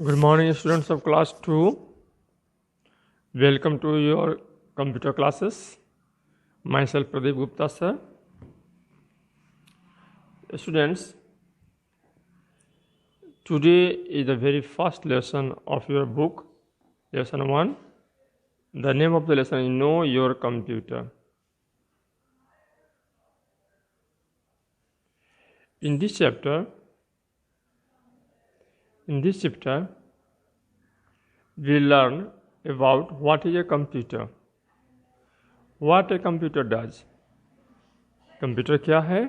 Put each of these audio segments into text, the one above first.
Good morning, students of class 2. Welcome to your computer classes. Myself Pradeep Gupta, sir. Students, today is the very first lesson of your book, lesson 1. The name of the lesson is Know Your Computer. In this chapter, we learn about what is a computer, what a computer does, computer क्या है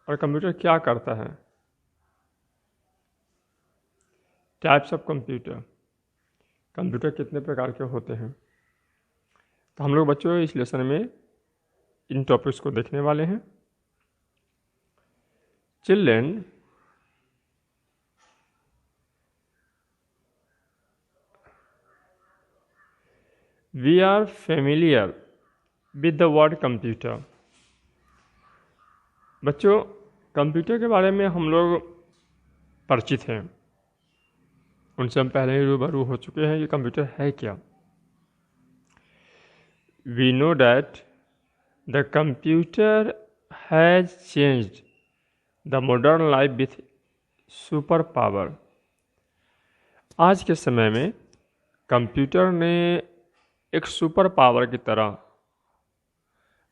और computer क्या करता है, types of computer, computer कितने प्रकार के होते हैं। तो हम लोग बच्चों इस लेसन में इन टॉपिक्स को देखने वाले हैं। Children, we are familiar with the word computer. बच्चों, कंप्यूटर के बारे में हम लोग परिचित हैं, उनसे हम पहले ही रूबरू हो चुके हैं कि कंप्यूटर है क्या। We know that the computer has changed the modern life with super power. आज के समय में कंप्यूटर ने एक सुपर पावर की तरह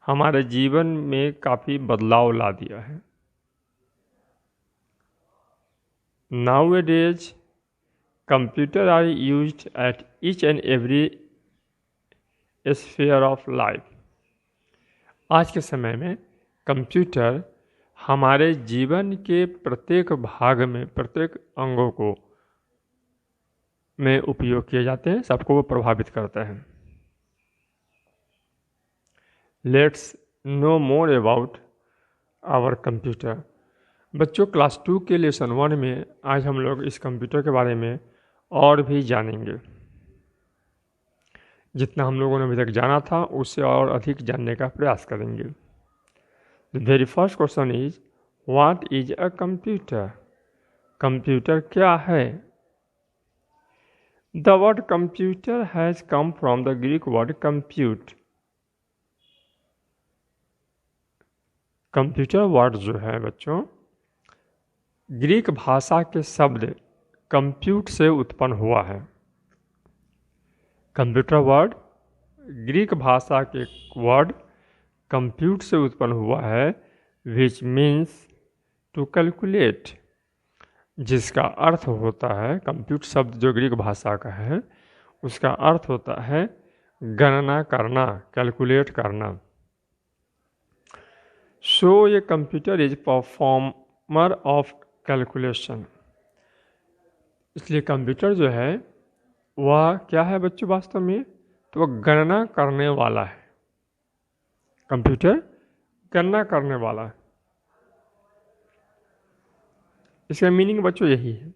हमारे जीवन में काफ़ी बदलाव ला दिया है। Nowadays, computers are used at each and every sphere of life. आज के समय में कंप्यूटर हमारे जीवन के प्रत्येक भाग में, प्रत्येक अंगों को में उपयोग किए जाते हैं, सबको वो प्रभावित करता है। Let's know more about our computer. बच्चों, क्लास 2 के लेसन 1 में आज हम लोग इस कंप्यूटर के बारे में और भी जानेंगे। जितना हम लोगों ने अभी तक जाना था उससे और अधिक जानने का प्रयास करेंगे। The very first question is, what is a computer? Computer क्या है? The word computer has come from the Greek word compute. Computer word जो है बच्चों, ग्रीक भाषा के शब्द कंप्यूट से उत्पन्न हुआ है। कंप्यूटर वर्ड ग्रीक भाषा के वर्ड कंप्यूट से उत्पन्न हुआ है, विच मीन्स टू कैलकुलेट, जिसका अर्थ होता है, कंप्यूट शब्द जो ग्रीक भाषा का है उसका अर्थ होता है गणना करना, कैलकुलेट करना। सो ये computer is performer of calculation. इसलिए कंप्यूटर जो है वह क्या है बच्चों वास्तव में? तो वह गणना करने वाला है। कंप्यूटर गणना करने वाला है। इसका मीनिंग बच्चों यही है।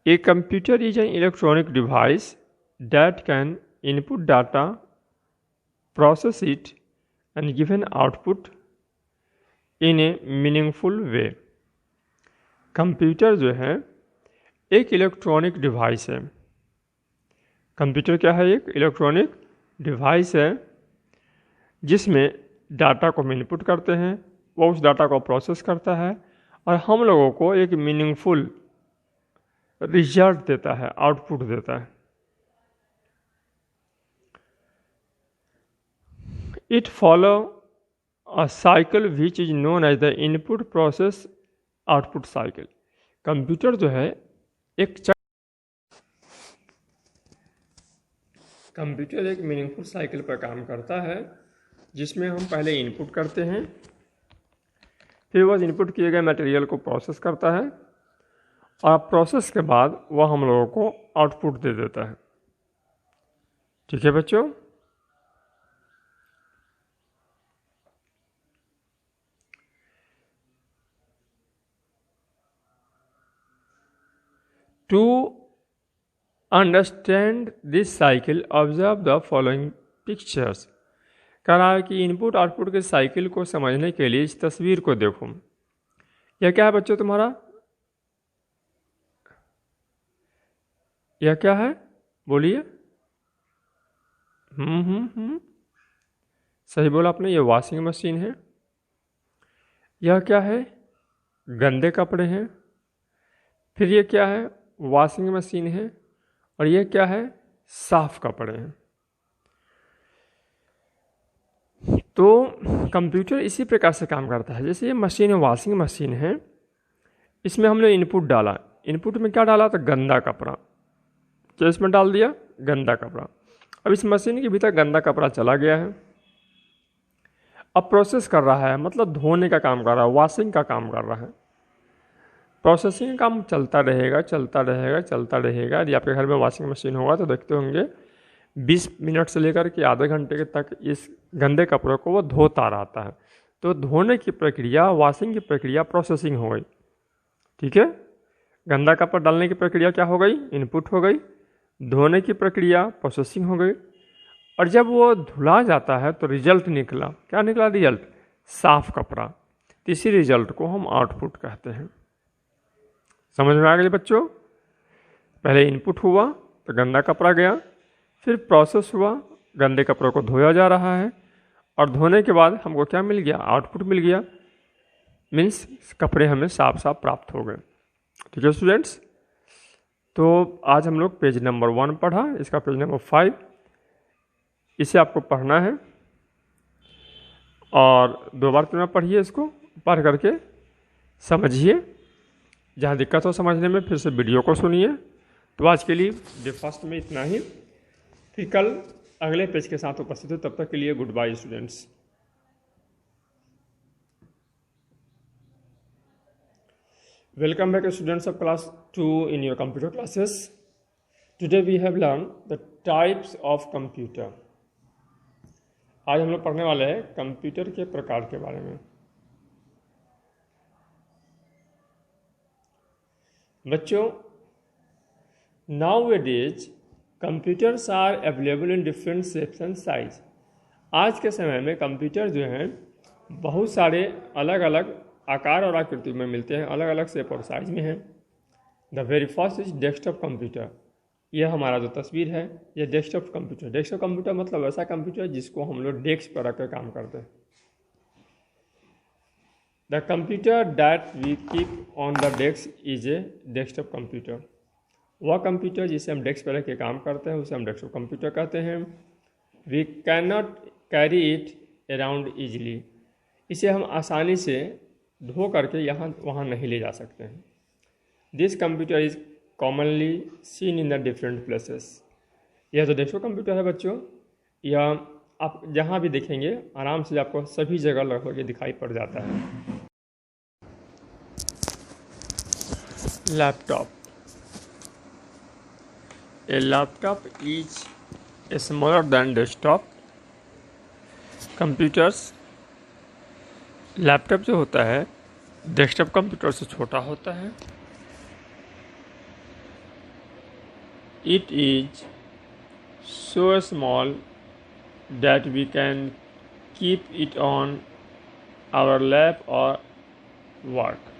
A computer is an electronic device that can input data, process it and give an output in a meaningful way. Computer जो है एक इलेक्ट्रॉनिक डिवाइस है। कंप्यूटर क्या है? एक इलेक्ट्रॉनिक डिवाइस है जिसमें डाटा को हम इनपुट करते हैं, वो उस डाटा को प्रोसेस करता है और हम लोगों को एक मीनिंगफुल रिजल्ट देता है, आउटपुट देता है। It follow a cycle which is known as the input process output cycle. Computer जो है एक कंप्यूटर एक मीनिंगफुल साइकिल पर काम करता है, जिसमें हम पहले इनपुट करते हैं, फिर वह इनपुट किए गए मटेरियल को प्रोसेस करता है और प्रोसेस के बाद वह हम लोगों को आउटपुट दे देता है। ठीक है बच्चों? To understand this cycle, observe the following pictures. कह रहा है कि इनपुट आउटपुट के साइकिल को समझने के लिए इस तस्वीर को देखो। यह क्या है बच्चों तुम्हारा? यह क्या है, बोलिए। सही बोला आपने, ये वॉशिंग मशीन है। यह क्या है, गंदे कपड़े हैं। फिर ये क्या है, वॉशिंग मशीन है। और ये क्या है, साफ कपड़े हैं। तो कंप्यूटर इसी प्रकार से काम करता है। जैसे ये मशीन है, वॉशिंग मशीन है, इसमें हमने इनपुट डाला। इनपुट में क्या डाला, तो गंदा कपड़ा। क्या इसमें डाल दिया, गंदा कपड़ा। अब इस मशीन के भीतर गंदा कपड़ा चला गया है। अब प्रोसेस कर रहा है, मतलब धोने का काम कर रहा है, वॉशिंग का काम कर रहा है। प्रोसेसिंग का काम चलता रहेगा, चलता रहेगा, चलता रहेगा। यदि आपके घर में वॉशिंग मशीन होगा तो देखते होंगे 20 मिनट से लेकर के आधे घंटे तक इस गंदे कपड़ों को वो धोता रहता है। तो धोने की प्रक्रिया, वॉशिंग की प्रक्रिया प्रोसेसिंग हो गई। ठीक है, गंदा कपड़ा डालने की प्रक्रिया क्या हो गई, इनपुट हो गई। धोने की प्रक्रिया प्रोसेसिंग हो गई। और जब वो धुला जाता है तो रिजल्ट निकला, क्या निकला, रिजल्ट, साफ कपड़ा। इसी रिजल्ट को हम आउटपुट कहते हैं। समझ में आ गई बच्चों। पहले इनपुट हुआ तो गंदा कपड़ा गया, फिर प्रोसेस हुआ, गंदे कपड़ों को धोया जा रहा है, और धोने के बाद हमको क्या मिल गया, आउटपुट मिल गया। मीन्स कपड़े हमें साफ साफ प्राप्त हो गए। ठीक है स्टूडेंट्स, तो आज हम लोग पेज नंबर 1 पढ़ा, इसका पेज नंबर 5, इसे आपको पढ़ना है और 2 बार 3 बार पढ़िए। इसको पढ़ करके समझिए, जहाँ दिक्कत हो समझने में फिर से वीडियो को सुनिए। तो आज के लिए ब्रेकफास्ट में इतना ही, फिर कल अगले पेज के साथ उपस्थित हो। तब तक के लिए goodbye students. Welcome back students of class 2 in your computer classes. Today we have learned the types of computer. आज हम लोग पढ़ने वाले हैं कंप्यूटर के प्रकार के बारे में। बच्चों, nowadays computers are available in different shapes and size. आज के समय में कंप्यूटर जो हैं बहुत सारे अलग अलग आकार और आकृति में मिलते हैं, अलग अलग शेप और साइज में हैं। The very first is desktop computer. यह हमारा जो तस्वीर है, यह डेस्कटॉप कंप्यूटर। डेस्कटॉप कंप्यूटर मतलब ऐसा कंप्यूटर जिसको हम लोग डेस्क पर रखकर काम करते हैं। The computer that we keep on the desk is a desktop computer. वह कंप्यूटर जिसे हम डेस्क पर रख के काम करते हैं उसे हम डेस्कटॉप कंप्यूटर कहते हैं। We can not carry it around easily. इसे हम आसानी से ढो करके यहाँ वहाँ नहीं ले जा सकते हैं। This computer is commonly seen in the different places. यह जो डेस्कटॉप कंप्यूटर है बच्चों, यह आप जहाँ भी देखेंगे आराम से आपको सभी जगह लगभग दिखाई पड़ जाता है। Laptop. A laptop is smaller than desktop computers. Laptop जो होता है डेस्कटॉप कंप्यूटर से छोटा होता है। It is so small that we can keep it on our lap और वर्क।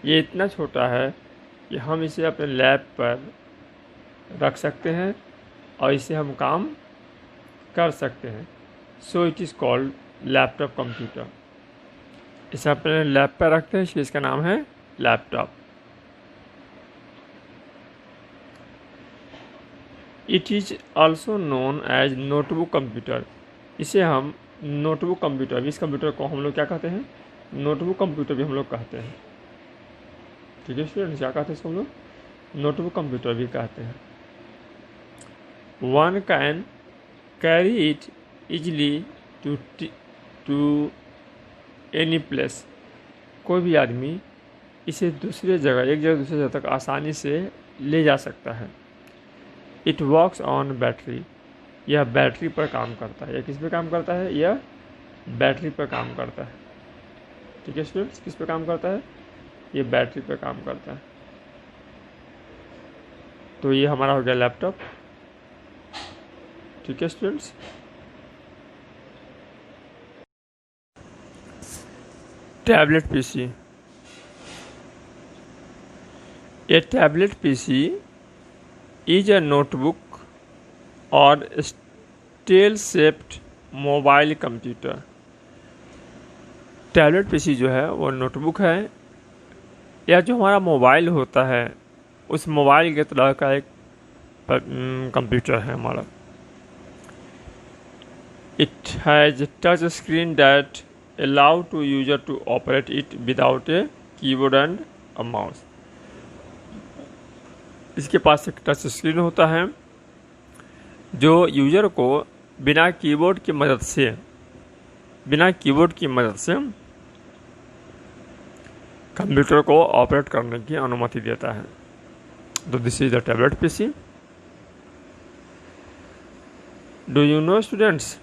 ये इतना छोटा है कि हम इसे अपने लैप पर रख सकते हैं और इसे हम काम कर सकते हैं। So it is called laptop computer. इसे अपने लैप पर रखते हैं, इसलिए इसका नाम है laptop. It is also known as notebook computer. इसे हम नोटबुक कंप्यूटर, इस कंप्यूटर को हम लोग क्या कहते हैं, नोटबुक कंप्यूटर भी हम लोग कहते हैं। ठीक है स्टूडेंट्स, क्या कहते हैं इसको हम लोग, नोटबुक कंप्यूटर भी कहते हैं। One can carry it easily to any place. कोई भी आदमी इसे दूसरे जगह, एक जगह दूसरे जगह तक आसानी से ले जा सकता है। It works on battery. यह बैटरी पर काम करता है। यह किस पे काम करता है, यह बैटरी पर काम करता है। ठीक है स्टूडेंट्स, किस पे काम करता है, ये बैटरी पर काम करता है। तो ये हमारा हो गया लैपटॉप। ठीक है students, tablet PC. A tablet PC is a notebook और steel shaped mobile computer. Tablet PC जो है वो नोटबुक है या जो हमारा मोबाइल होता है उस मोबाइल के तरह का एक कंप्यूटर है हमारा। It has touch screen that allow to user to operate it without a keyboard and a mouse। इसके पास एक टच स्क्रीन होता है जो यूजर को बिना कीबोर्ड की मदद से कंप्यूटर को ऑपरेट करने की अनुमति देता है। तो this is the tablet PC. Do you know students,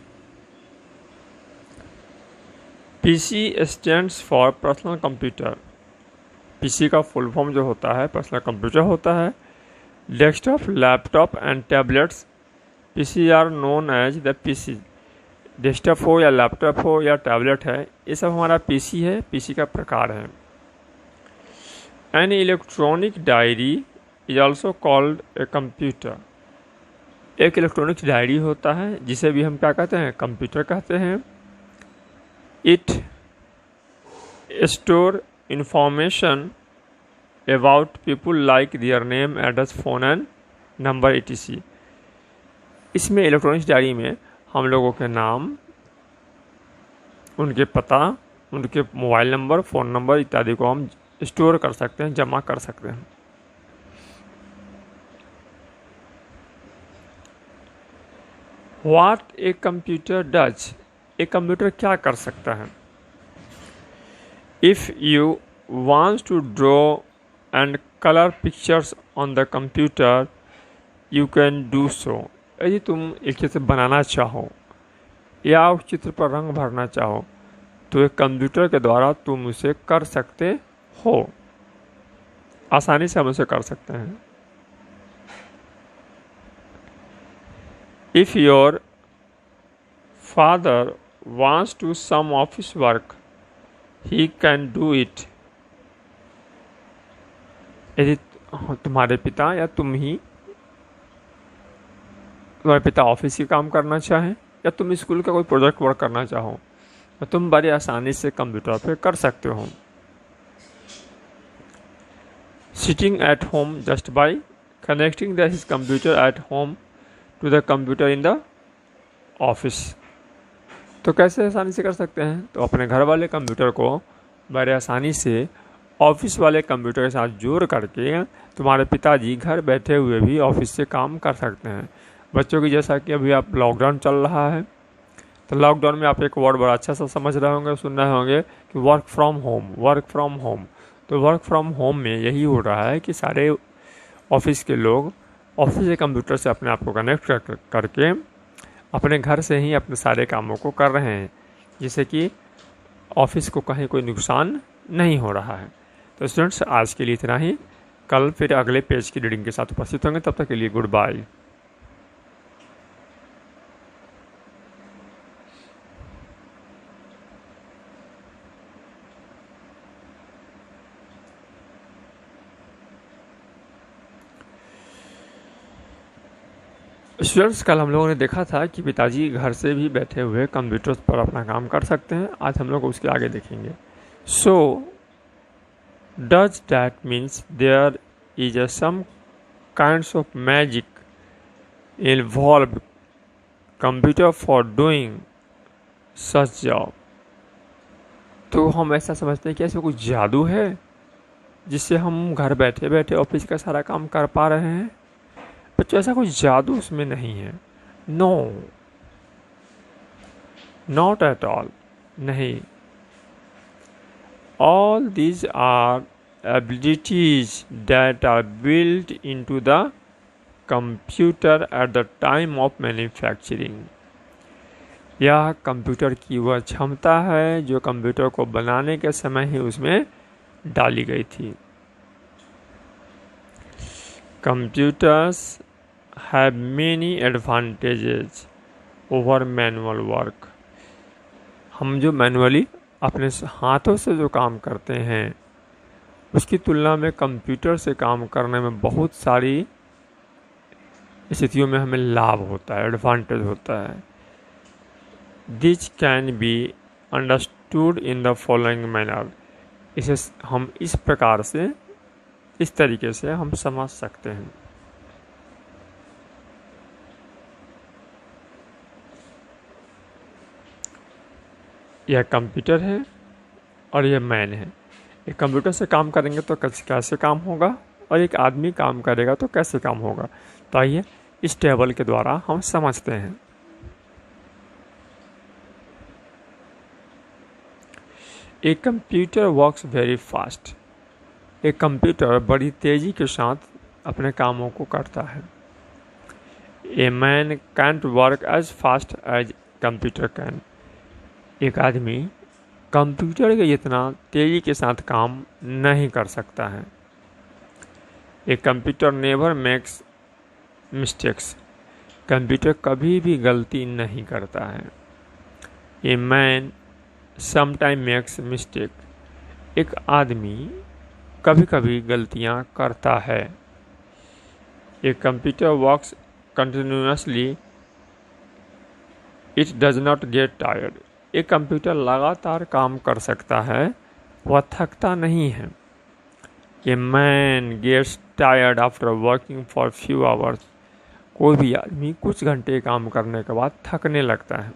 PC stands for personal computer. PC का फुल फॉर्म जो होता है पर्सनल कंप्यूटर होता है। Desktop, laptop and tablets PC are known as the PC. Desktop हो या लैपटॉप हो या टैबलेट है, ये सब हमारा पीसी है, पीसी का प्रकार है। An electronic diary is also called a computer. एक इलेक्ट्रॉनिक डायरी होता है जिसे भी हम क्या कहते हैं, कंप्यूटर कहते हैं। It store information about people like their name, address, phone and number etc। इसमें इलेक्ट्रॉनिक्स डायरी में हम लोगों के नाम, उनके पता, उनके मोबाइल नंबर, फ़ोन नंबर इत्यादि को हम स्टोर कर सकते हैं, जमा कर सकते हैं। What a computer does। एक कंप्यूटर क्या कर सकता है। If you wants to draw and colour pictures on the computer you can do so. यदि तुम एक चित्र बनाना चाहो या उस चित्र पर रंग भरना चाहो तो एक कंप्यूटर के द्वारा तुम उसे कर सकते हो, आसानी से हम उसे कर सकते हैं। If your father wants to some office work, he can do it। यदि तुम्हारे पिता या तुम्हारे पिता ऑफिस की काम करना चाहें या तुम स्कूल का कोई प्रोजेक्ट वर्क करना चाहो तो तुम बड़ी आसानी से कंप्यूटर पे कर सकते हो। Sitting at home just by connecting his computer at home to the computer in the office. तो कैसे आसानी से कर सकते हैं, तो अपने घर वाले कंप्यूटर को बड़े आसानी से ऑफिस वाले कंप्यूटर के साथ जोड़ करके तुम्हारे पिताजी घर बैठे हुए भी ऑफिस से काम कर सकते हैं। बच्चों की जैसा कि अभी आप लॉकडाउन चल रहा है तो लॉकडाउन में आप एक वर्ड बड़ा अच्छा सा समझ रहे होंगे, सुन रहे होंगे कि वर्क फ्रॉम होम। तो वर्क फ्रॉम होम में यही हो रहा है कि सारे ऑफिस के लोग ऑफिस के कंप्यूटर से अपने आप को कनेक्ट करके अपने घर से ही अपने सारे कामों को कर रहे हैं, जिससे कि ऑफिस को कहीं कोई नुकसान नहीं हो रहा है। तो स्टूडेंट्स आज के लिए इतना ही, कल फिर अगले पेज की रीडिंग के साथ उपस्थित होंगे। तब तक के लिए गुड बाय। स्टूडेंट्स कल हम लोगों ने देखा था कि पिताजी घर से भी बैठे हुए कंप्यूटर्स पर अपना काम कर सकते हैं। आज हम लोग उसके आगे देखेंगे। So does that means there is a some kinds of magic involve computer for doing such job. तो हम ऐसा समझते हैं कि ऐसा कुछ जादू है जिससे हम घर बैठे बैठे ऑफिस का सारा काम कर पा रहे हैं। बच्चों ऐसा कोई जादू उसमें नहीं है। नो, नॉट एट ऑल, नहीं। All these are abilities that are built into the computer at the time of manufacturing. यह कंप्यूटर की वह क्षमता है जो कंप्यूटर को बनाने के समय ही उसमें डाली गई थी। Computers have many advantages over manual work। हम जो मैनुअली अपने हाथों से जो काम करते हैं उसकी तुलना में कंप्यूटर से काम करने में बहुत सारी स्थितियों में हमें लाभ होता है, एडवांटेज होता है। This can be understood in the following manner. इसे हम इस प्रकार से, इस तरीके से हम समझ सकते हैं। यह कंप्यूटर है और यह मैन है। एक कंप्यूटर से काम करेंगे तो कैसे काम होगा, और एक आदमी काम करेगा तो कैसे काम होगा। तो आइए इस टेबल के द्वारा हम समझते हैं। A computer works very fast. एक कंप्यूटर बड़ी तेजी के साथ अपने कामों को करता है। A man can't work as fast as computer can. एक आदमी कंप्यूटर के जितना तेजी के साथ काम नहीं कर सकता है। A computer never makes mistakes. Computer कभी भी गलती नहीं करता है। A man sometime makes mistake. एक आदमी कभी कभी गलतियां करता है। A computer works continuously, it does not get tired. एक कंप्यूटर लगातार काम कर सकता है, वह थकता नहीं है। A man gets tired after working for few hours. कोई भी आदमी कुछ घंटे काम करने के बाद थकने लगता है।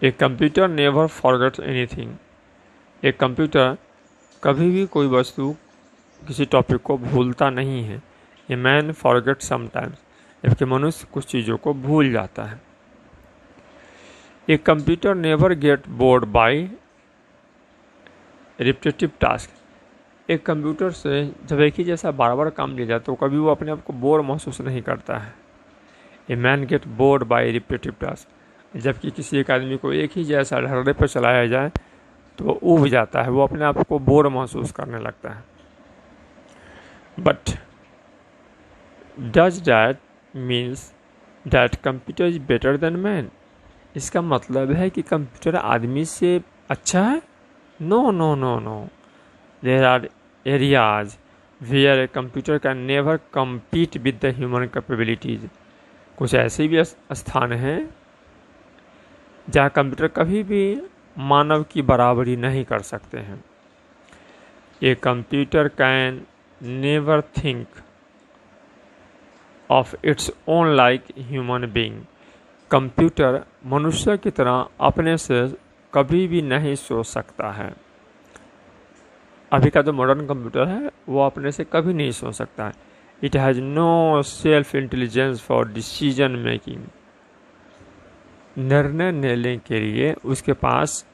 A computer never forgets anything. एक कंप्यूटर कभी भी कोई वस्तु, किसी टॉपिक को भूलता नहीं है। A man forget sometimes. जबकि मनुष्य कुछ चीज़ों को भूल जाता है। A computer never get bored by repetitive task. एक कंप्यूटर से जब एक ही जैसा बार बार काम लिया जाए तो कभी वो अपने आप को बोर महसूस नहीं करता है। A man get bored by repetitive task. जबकि किसी एक आदमी को एक ही जैसा ढर्रे पर चलाया जाए तो वो ऊब जाता है, वो अपने आप को बोर महसूस करने लगता है। But does that means that computer is better than man. इसका मतलब है कि कंप्यूटर आदमी से अच्छा है? No no no no. There are areas where a computer can never compete with the human capabilities. कुछ ऐसे भी स्थान हैं जहाँ कंप्यूटर कभी भी मानव की बराबरी नहीं कर सकते हैं। A computer can never think of its own like human being. Computer मनुष्य की तरह अपने से कभी भी नहीं सोच सकता है। अभी का जो मॉडर्न कंप्यूटर है वो अपने से कभी नहीं सोच सकता है। It has no self intelligence for decision making. निर्णय लेने के लिए उसके पास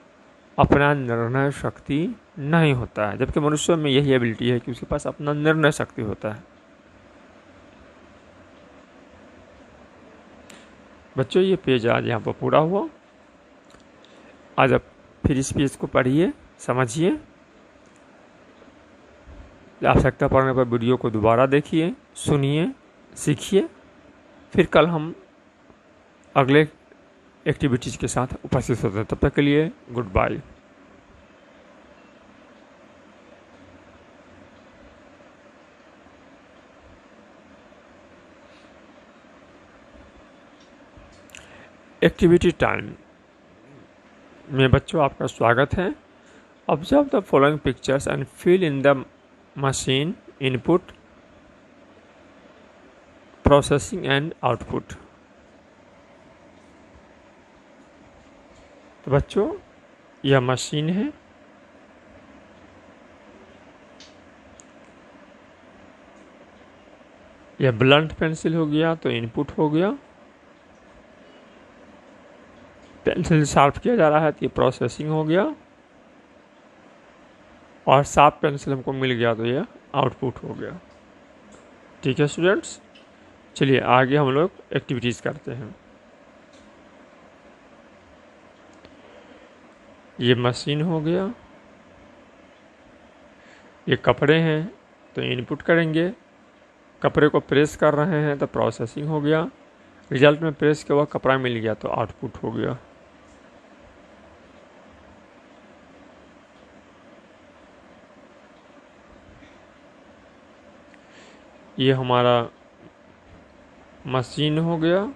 अपना निर्णय शक्ति नहीं होता है, जबकि मनुष्य में यही एबिलिटी है कि उसके पास अपना निर्णय शक्ति होता है। बच्चों, ये पेज आज यहाँ पर पूरा हुआ। आज आप फिर इस पेज को पढ़िए, समझिए। आवश्यकता पड़ने पर वीडियो को दोबारा देखिए, सुनिए, सीखिए। फिर कल हम अगले एक्टिविटीज़ के साथ उपस्थित होते हैं। तब तक के लिए गुड बाय। एक्टिविटी टाइम में बच्चों आपका स्वागत है। Observe the following pictures and fill in the machine input, processing and output. तो बच्चों, यह मशीन है। यह ब्लंट पेंसिल हो गया तो इनपुट हो गया। पेंसिल शार्प किया जा रहा है तो ये प्रोसेसिंग हो गया, और शार्प पेंसिल हमको मिल गया तो ये आउटपुट हो गया। ठीक है स्टूडेंट्स, चलिए आगे हम लोग एक्टिविटीज़ करते हैं। ये मशीन हो गया, ये कपड़े हैं तो इनपुट करेंगे। कपड़े को प्रेस कर रहे हैं तो प्रोसेसिंग हो गया। रिजल्ट में प्रेस के बाद कपड़ा मिल गया तो आउटपुट हो गया। ये हमारा मशीन हो गया,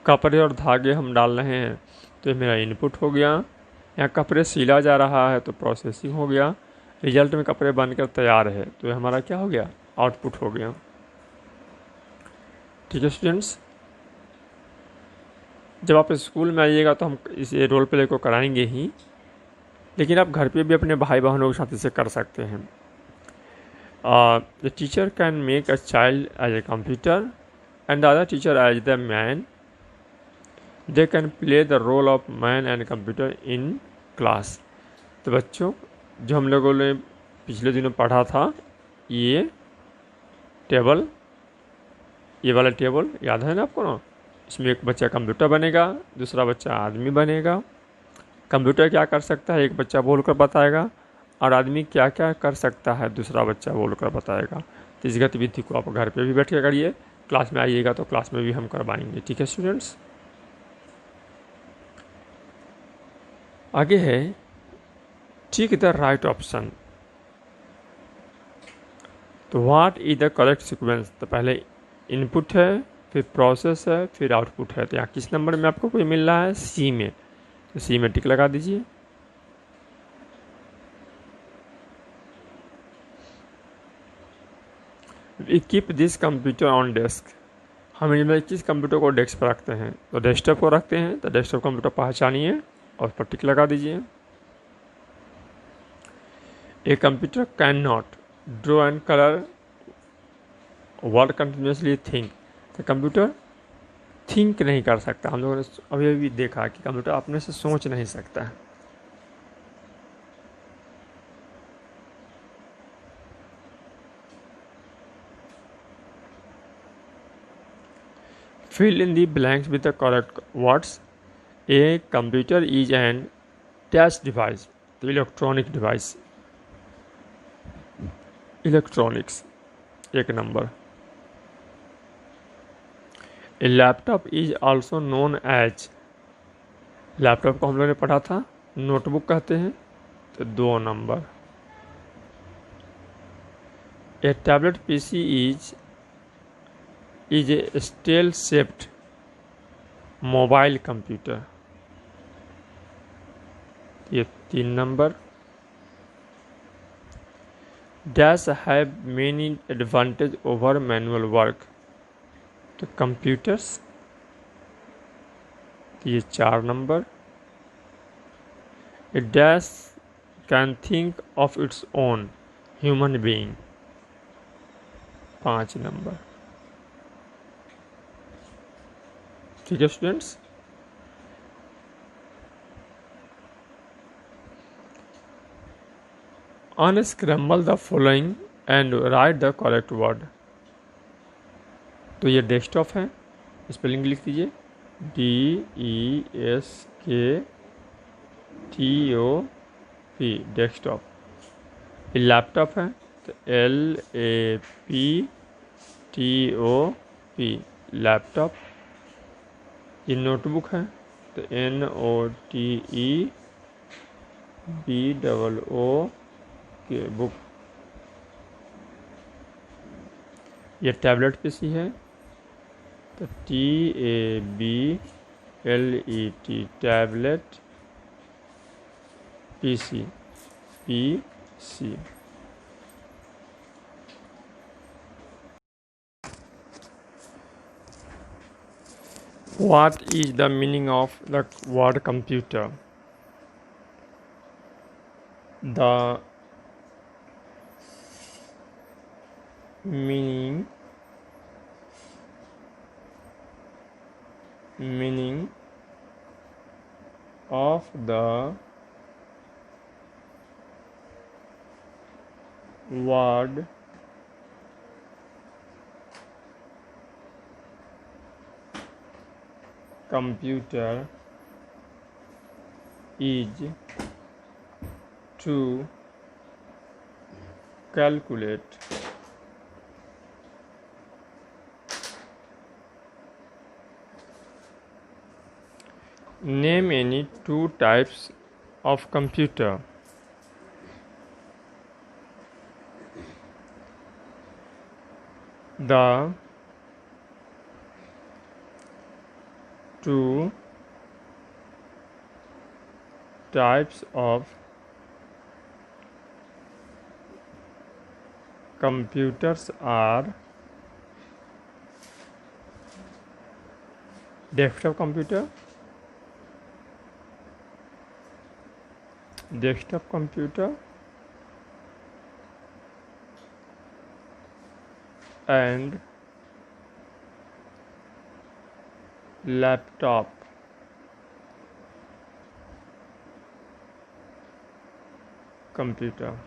कपड़े और धागे हम डाल रहे हैं तो ये मेरा इनपुट हो गया। यहाँ कपड़े सिला जा रहा है तो प्रोसेसिंग हो गया। रिजल्ट में कपड़े बनकर तैयार है तो ये हमारा क्या हो गया, आउटपुट हो गया। ठीक है स्टूडेंट्स, जब आप स्कूल में आइएगा तो हम इस रोल प्ले को कराएंगे ही, लेकिन आप घर पे भी अपने भाई बहनों के साथ इसे कर सकते हैं। The teacher can make a child as a computer and the other teacher as the man. They can play the role of man and computer in class. तो बच्चों, जो हम लोगों ने पिछले दिनों पढ़ा था, ये टेबल, ये वाला टेबल याद है ना आपको ना? इसमें एक बच्चा कंप्यूटर बनेगा, दूसरा बच्चा आदमी बनेगा। कंप्यूटर क्या कर सकता है एक बच्चा बोलकर बताएगा, और आदमी क्या क्या कर सकता है दूसरा बच्चा बोलकर बताएगा। तो इस गतिविधि को आप घर पे भी बैठ के करिए, क्लास में आइएगा तो क्लास में भी हम करवाएंगे। ठीक है स्टूडेंट्स, आगे है टिक द राइट ऑप्शन। तो what is the correct sequence? तो पहले इनपुट है, फिर प्रोसेस है, फिर आउटपुट है। तो यहाँ किस नंबर में आपको कोई मिल रहा है? सी में। तो सी में टिक लगा दीजिए। We keep this computer on desk. हम इनमें किस कंप्यूटर को डेस्क पर रखते हैं? तो डेस्कटॉप को रखते हैं। तो डेस्कटॉप कंप्यूटर पहचानिए और उस पर टिक लगा दीजिए। ए computer can not draw and colour word continuously think. तो कंप्यूटर थिंक नहीं कर सकता। हम लोगों ने अभी अभी देखा कि कंप्यूटर अपने से सोच नहीं सकता है। Fill in the blanks with the correct words. A computer is an touch device. तो इलेक्ट्रॉनिक डिवाइस, इलेक्ट्रॉनिक्स एक number. A laptop is also known as. Laptop को हम लोगों ने पढ़ा था नोटबुक कहते हैं। तो 2 number. A tablet PC is a स्टेल शेप्ड मोबाइल कंप्यूटर। ये 3 number. Dash have many advantage over manual work. तो कंप्यूटर्स, ये 4 number. A dash can think of its own human being. 5 number. ठीक है students, unscramble the following and write the correct word. तो ये desktop है, spelling लिख दीजिए DESKTOP, desktop. ये लैपटॉप है तो LAPTOP, लैपटॉप। ये नोटबुक है तो NOTEBOOK, बुक। ये टैबलेट पीसी है तो TABLET, tablet PC। What is the meaning of the word computer? The meaning of the word computer is to calculate name any 2 types of computer. The two types of computers are desktop computer and laptop computer.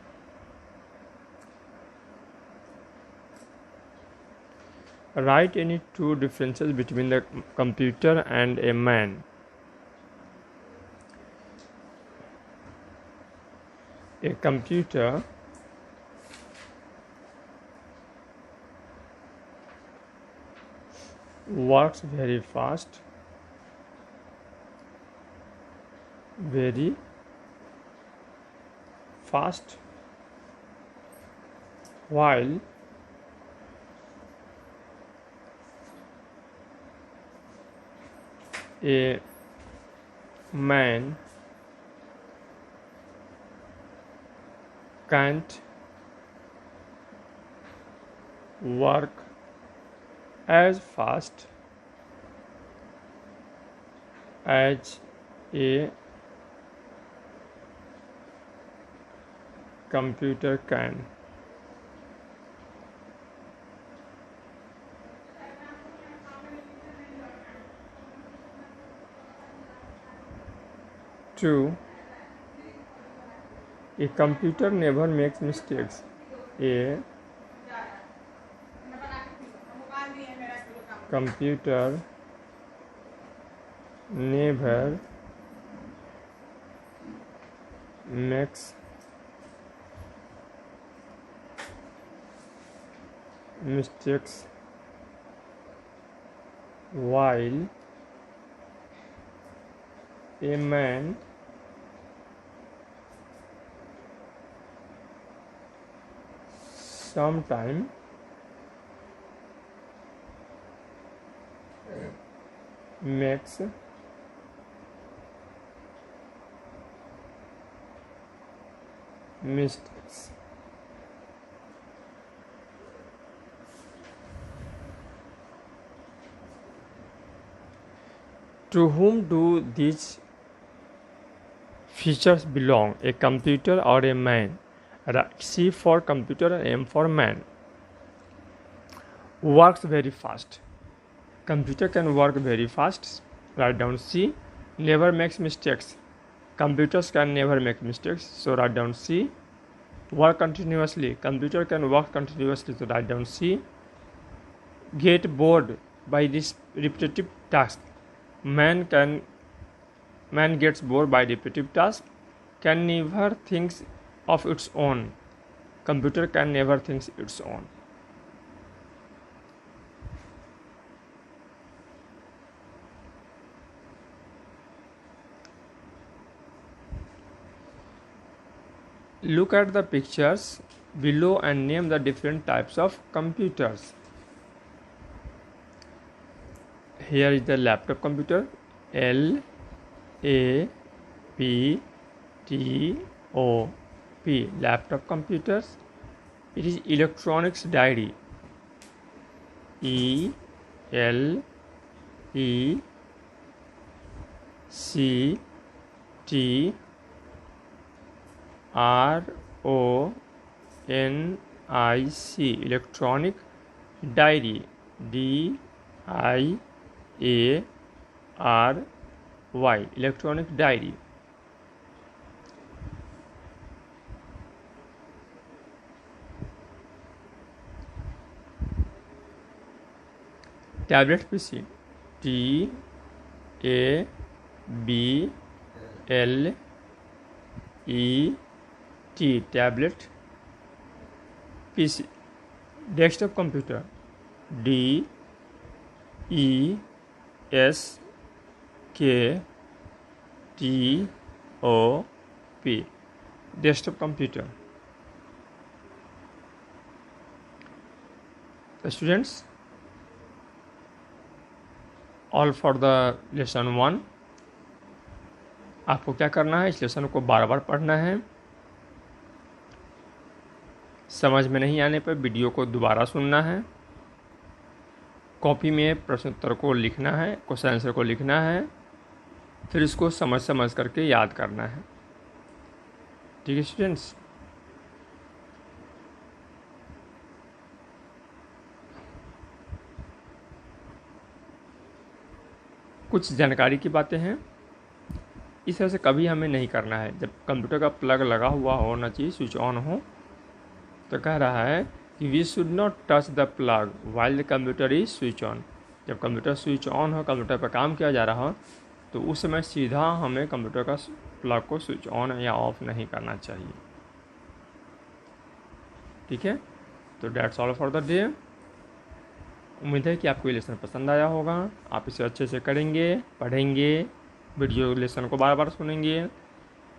Write any two differences between the computer and a man. A computer works very fast, while a man can't work as fast as a computer can. Two, a computer never makes mistakes. A computer never makes mistakes, while a man sometimes makes mistakes. To whom do these features belong? A computer or a man? C for computer and M for man. Works very fast. Computer can work very fast. Write down C. Never makes mistakes. Computers can never make mistakes. So write down C. Work continuously. Computer can work continuously. So write down C. Get bored by this repetitive task. Man gets bored by repetitive task. Can never think of its own. Computer can never think its own. Look at the pictures below and name the different types of computers. Here is the laptop computer. L-A-P-T-O-P. Laptop computers. It is electronics diary. ELECTRONIC. Electronic diary. DIARY. Electronic diary. Tablet PC. TABLET. Tablet PC. Desktop computer. DESKTOP. Desktop computer. तो students, all for the lesson 1। आपको क्या करना है, इस lesson को बार बार पढ़ना है। समझ में नहीं आने पर वीडियो को दोबारा सुनना है। कॉपी में प्रश्न उत्तर को लिखना है, क्वेश्चन आंसर को लिखना है, फिर इसको समझ समझ करके याद करना है। ठीक है स्टूडेंट्स। कुछ जानकारी की बातें हैं, इस तरह से कभी हमें नहीं करना है। जब कंप्यूटर का प्लग लगा हुआ होना चाहिए, स्विच ऑन हो, तो कह रहा है कि we should not touch the plug while the computer is switch on. जब कंप्यूटर स्विच ऑन हो, कंप्यूटर पर काम किया जा रहा हो, तो उस समय सीधा हमें कंप्यूटर का प्लग को स्विच ऑन या ऑफ नहीं करना चाहिए। ठीक है, तो that's all for the day. उम्मीद है कि आपको ये लेसन पसंद आया होगा। आप इसे अच्छे से करेंगे, पढ़ेंगे, वीडियो लेसन को बार बार सुनेंगे,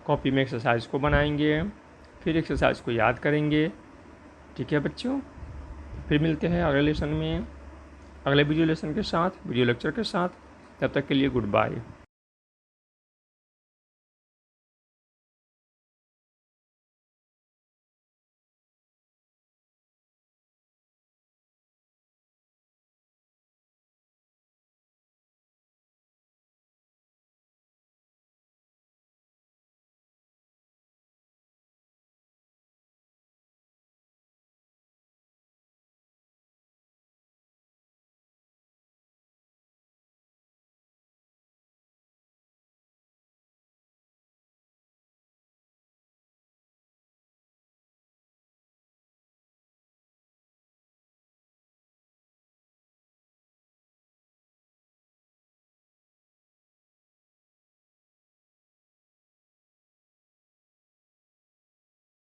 कॉपी में एक्सरसाइज को बनाएंगे, फिर एक्सरसाइज को याद करेंगे। ठीक है बच्चों, फिर मिलते हैं अगले लेसन में, अगले वीडियो लेसन के साथ, वीडियो लेक्चर के साथ। तब तक के लिए गुड बाय।